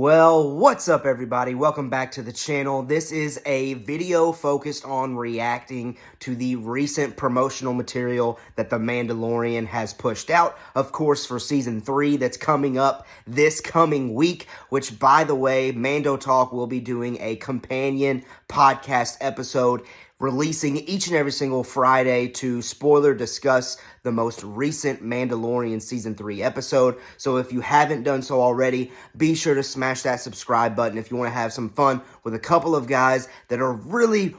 Well, what's up everybody? Welcome back to the channel. This is a video focused on reacting to the recent promotional material that The Mandalorian has pushed out, of course, for Season 3 that's coming up this coming week, which, by the way, Mando Talk will be doing a companion podcast episode releasing each and every single Friday to spoiler discuss the most recent Mandalorian Season 3 episode. So if you haven't done so already, be sure to smash that subscribe button if you want to have some fun with a couple of guys that are really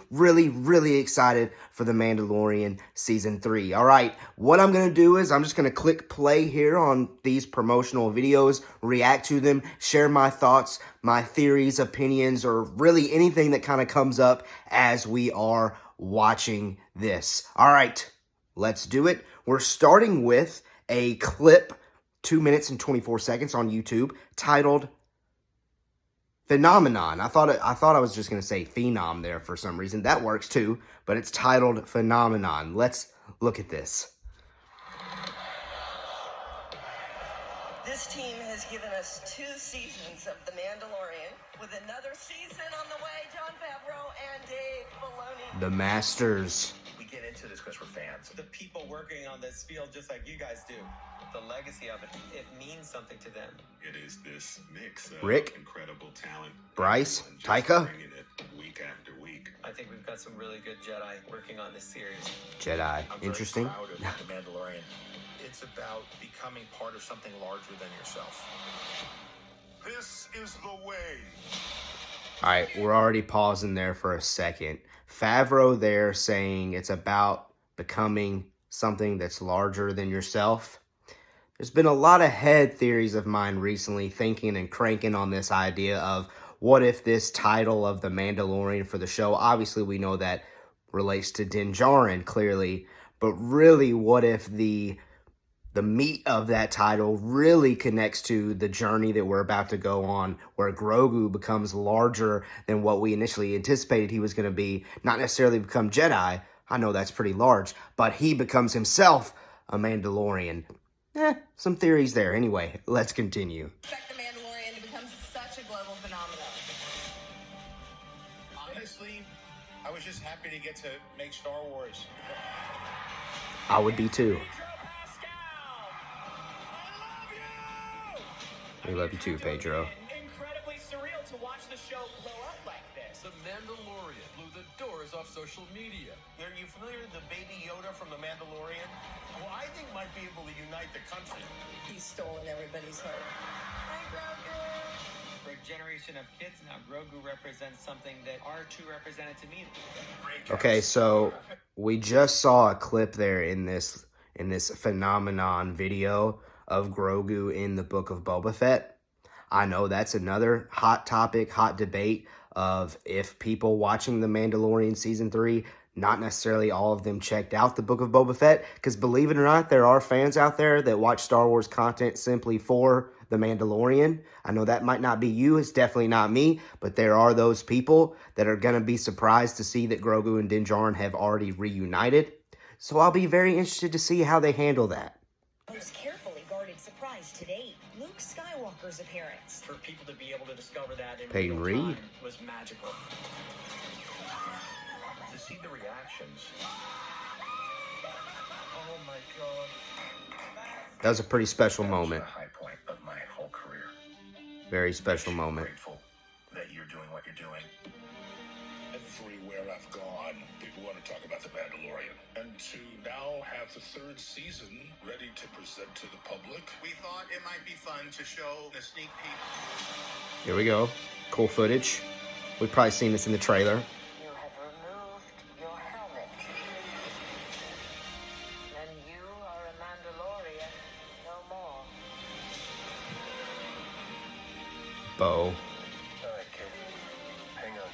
excited for the Mandalorian Season 3. All right, what I'm going to do is I'm just going to click play here on these promotional videos, react to them, share my thoughts, my theories, opinions, or really anything that kind of comes up as we are watching this. All right, let's do it. We're starting with a clip, 2 minutes and 24 seconds on YouTube, titled Phenomenon. I thought I was just going to say Phenom there for some reason. That works too, but it's titled Phenomenon. Let's look at this. This team has given us 2 seasons of The Mandalorian, with another season on the way. Jon Favreau and Dave Filoni. The Masters. We get into this because we're fans. The people working on this field just like you guys do. The legacy of it, it means something to them. It is this mix of Rick, incredible talent. Bryce, and just Taika. bringing it week after week. I think we've got some really good Jedi working on this series. Jedi. I'm Interesting. very proud of The Mandalorian. It's about becoming part of something larger than yourself. This is the way. All right, we're already pausing there for a second. Favreau there saying it's about becoming something that's larger than yourself. There's been a lot of head theories of mine recently thinking and cranking on this idea of what if this title of The Mandalorian for the show, obviously we know that relates to Din Djarin clearly, but really what if the meat of that title really connects to the journey that we're about to go on, where Grogu becomes larger than what we initially anticipated he was going to be, not necessarily become Jedi. I know that's pretty large, but he becomes himself a Mandalorian. Some theories there. Anyway, let's continue. Expect The Mandalorian to become such a global phenomenon. Honestly, I was just happy to get to make Star Wars. I would be too. We love you too, Pedro. Incredibly surreal to watch the show blow up like this. The Mandalorian blew the doors off social media. Are you familiar with the Baby Yoda from The Mandalorian? Well, I think might be able to unite the country. He's stolen everybody's heart. Hi, Grogu. For a generation of kids now, Grogu represents something that R2 represented to me. Okay, so we just saw a clip there in this Phenomenon video of Grogu in the Book of Boba Fett. I know that's another hot topic, hot debate of if people watching The Mandalorian Season 3, not necessarily all of them checked out the Book of Boba Fett, because believe it or not, there are fans out there that watch Star Wars content simply for The Mandalorian. I know that might not be you, it's definitely not me, but there are those people that are going to be surprised to see that Grogu and Din Djarin have already reunited. So I'll be very interested to see how they handle that. Most carefully guarded surprise today, Luke Skywalker's appearance. For people to be able to discover that in Peyton real Reed. time was magical. To see the reactions. Oh my God. That was a pretty special moment. That was the high point of my whole career. Very special moment. Grateful that you're doing what you're doing. Everywhere I've gone, people want to talk about The Mandalorian. And to now have the 3rd season ready to present to the public. We thought it might be fun to show a sneak peek. Here we go. Cool footage. We've probably seen this in the trailer. You have removed your helmet. And you are a Mandalorian no more. Bo. All right, kid. Hang on.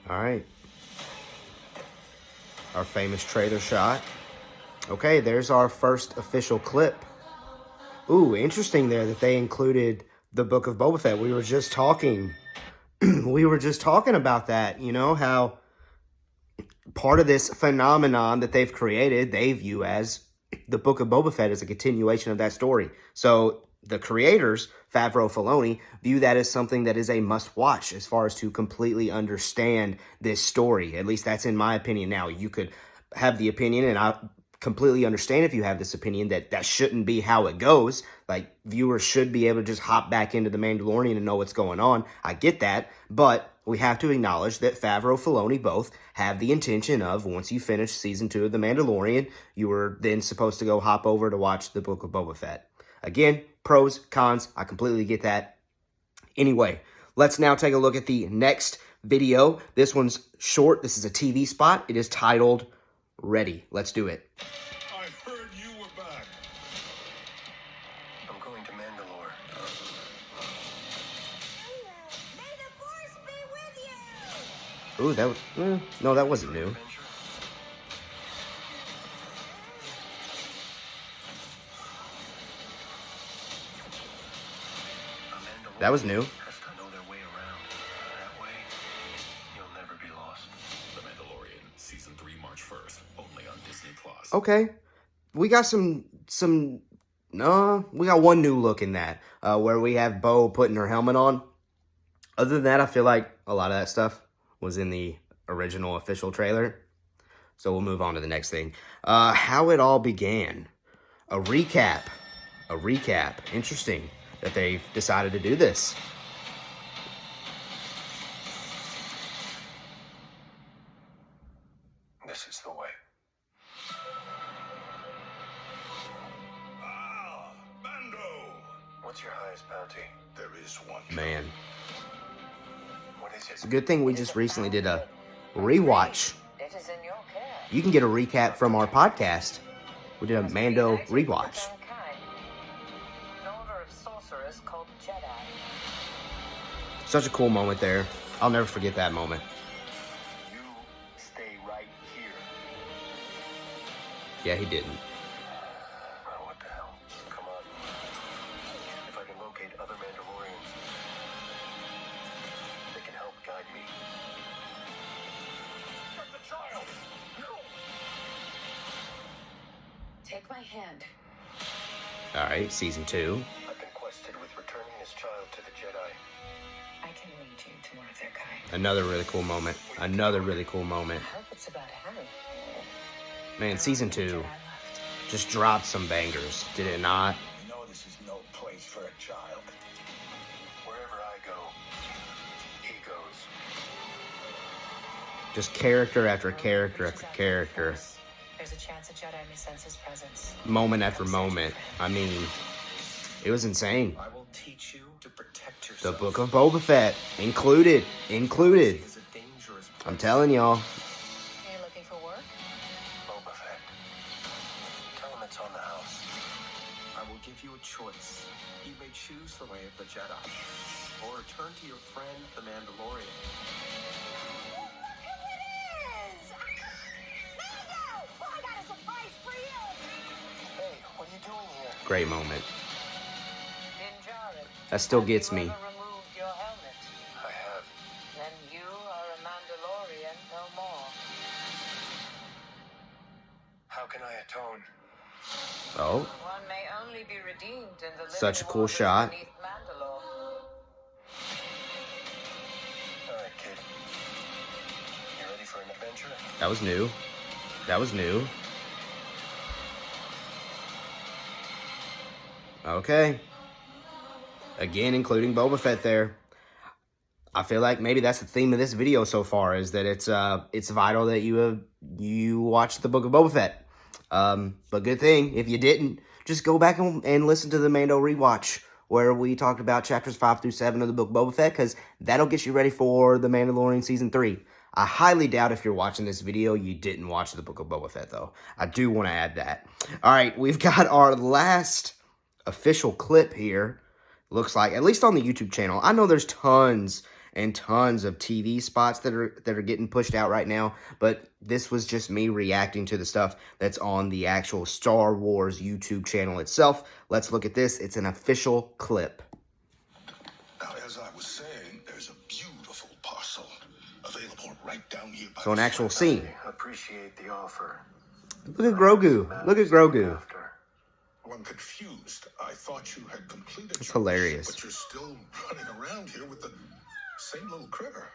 All right. Our famous trailer shot. Okay, there's our first official clip. Ooh, interesting there that they included the Book of Boba Fett. We were just talking about that, you know, how part of this phenomenon that they've created, they view as the Book of Boba Fett is a continuation of that story. So the creators, Favreau, Filoni, view that as something that is a must-watch as far as to completely understand this story. At least that's in my opinion. Now, you could have the opinion, and I completely understand if you have this opinion that that shouldn't be how it goes. Like, viewers should be able to just hop back into The Mandalorian and know what's going on. I get that, but we have to acknowledge that Favreau, Filoni both have the intention of, once you finish Season 2 of The Mandalorian, you were then supposed to go hop over to watch The Book of Boba Fett. Again, pros, cons, I completely get that. Anyway, let's now take a look at the next video. This one's short. This is a TV spot. It is titled Ready. Let's do it. I heard you were back. I'm going to Mandalore. May the force be with you! Ooh, that was... no, that wasn't new. That was new. Has to know their way around. That way, you'll never be lost. The Mandalorian, Season 3, March 1st, only on Disney+. Okay. We got we got one new look in that, where we have Bo putting her helmet on. Other than that, I feel like a lot of that stuff was in the original official trailer. So we'll move on to the next thing. How it all began. A recap. Interesting that they decided to do this. This is the way. Ah, Mando! What's your highest bounty? There is one. Man, What is it's it? a good thing we just recently did a rewatch. It is in your care. You can get a recap from our podcast. We did a Mando rewatch. An order of sorcerers called Jedi. Such a cool moment there. I'll never forget that moment. You stay right here. Yeah, he didn't. Oh, what the hell? Come on. If I can locate other Mandalorians, they can help guide me. Get the child! No! Take my hand. All right, Season 2. I've been quested with returning this child to the Jedi. I can lead you to one of their kind. Another really cool moment. I hope it's about Harry. Man, Season 2 just dropped some bangers, did it not? You know this is no place for a child. Wherever I go, he goes. Just character after character after character. There's a chance a Jedi may sense his presence. Moment after moment. I mean, it was insane. I will teach you to protect The yourself. Book of Boba Fett included. Is a dangerous I'm telling y'all. Are you looking for work? Boba Fett. Tell him it's on the house. I will give you a choice. You may choose the way of the Jedi, or return to your friend, the Mandalorian. Hey, what are you doing here? Great moment. Din Djarin, That still have gets you me. ever removed your helmet? I have. Then you are a Mandalorian no more. How can I atone? Oh, One may only be redeemed in the living Such a cool waters shot. beneath Mandalore. All right, kid. You ready for an adventure? that was new. Okay. Again, including Boba Fett there. I feel like maybe that's the theme of this video so far, is that it's vital that you watch the Book of Boba Fett. But good thing, if you didn't, just go back and listen to the Mando rewatch, where we talked about chapters 5 through 7 of the Book of Boba Fett, because that'll get you ready for The Mandalorian Season 3. I highly doubt if you're watching this video, you didn't watch the Book of Boba Fett, though. I do want to add that. All right, we've got our last official clip here. Looks like, at least on the YouTube channel. I know there's tons and tons of TV spots that are getting pushed out right now, but this was just me reacting to the stuff that's on the actual Star Wars YouTube channel itself. Let's look at this. It's an official clip. Now, as I was saying, there's a beautiful parcel available right down here by So an the actual front. scene. Appreciate the offer. Look at Grogu. Look at Grogu. Oh, I'm confused. I thought you had completed It's your hilarious. mission, but you're still running around here with the same little critter.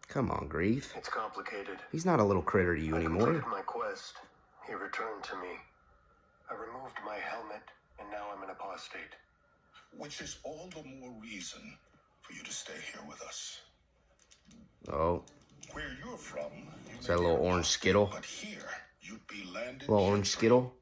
Come on, Grief. It's complicated. He's not a little critter to you I anymore. completed my quest. He returned to me. I removed my helmet, and now I'm in apostate. Which is all the more reason for you to stay here with us. Oh, Where you're from, is that a little orange Skittle? but here you'd be landed. Little orange Skittle.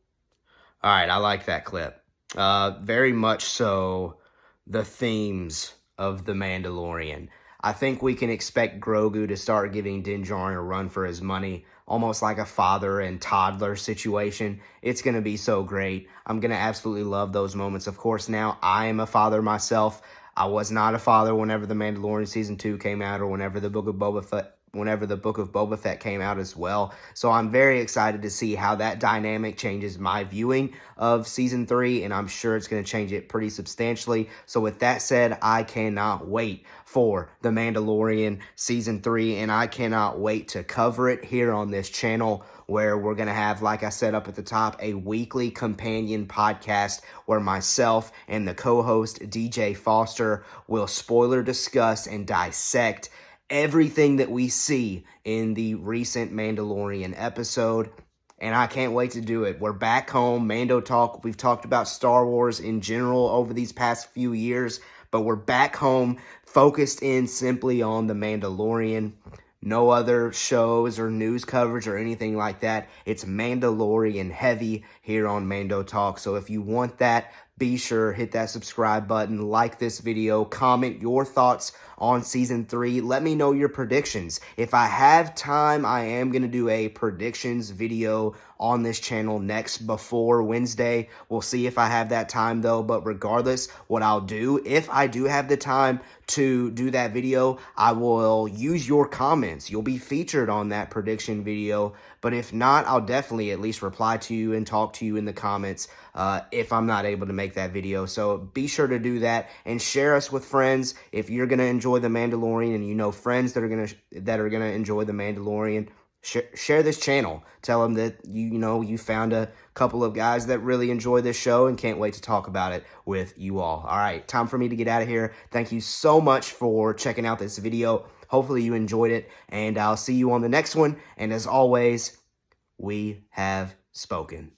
All right, I like that clip. Very much so the themes of The Mandalorian. I think we can expect Grogu to start giving Din Djarin a run for his money, almost like a father and toddler situation. It's going to be so great. I'm going to absolutely love those moments. Of course, now I am a father myself. I was not a father whenever The Mandalorian Season 2 came out or whenever the Book of Boba Fett came out as well. So I'm very excited to see how that dynamic changes my viewing of Season 3, and I'm sure it's going to change it pretty substantially. So with that said, I cannot wait for The Mandalorian Season 3, and I cannot wait to cover it here on this channel, where we're going to have, like I said up at the top, a weekly companion podcast where myself and the co-host DJ Foster will spoiler discuss and dissect everything that we see in the recent Mandalorian episode, and I can't wait to do it. We're back home, Mando Talk. We've talked about Star Wars in general over these past few years, but we're back home, focused in simply on The Mandalorian. No other shows or news coverage or anything like that. It's Mandalorian heavy here on Mando Talk. So if you want that, be sure hit that subscribe button, like this video, comment your thoughts on Season 3. Let me know your predictions. If I have time, I am going to do a predictions video on this channel next before Wednesday. We'll see if I have that time though, but regardless, what I'll do, if I do have the time to do that video, I will use your comments. You'll be featured on that prediction video, but if not, I'll definitely at least reply to you and talk to you in the comments if I'm not able to make that video. So be sure to do that and share us with friends. If you're going to enjoy The Mandalorian and you know friends that are going to enjoy The Mandalorian, share this channel. Tell them that you found a couple of guys that really enjoy this show and can't wait to talk about it with you all. All right, time for me to get out of here. Thank you so much for checking out this video. Hopefully you enjoyed it, and I'll see you on the next one. And as always, we have spoken.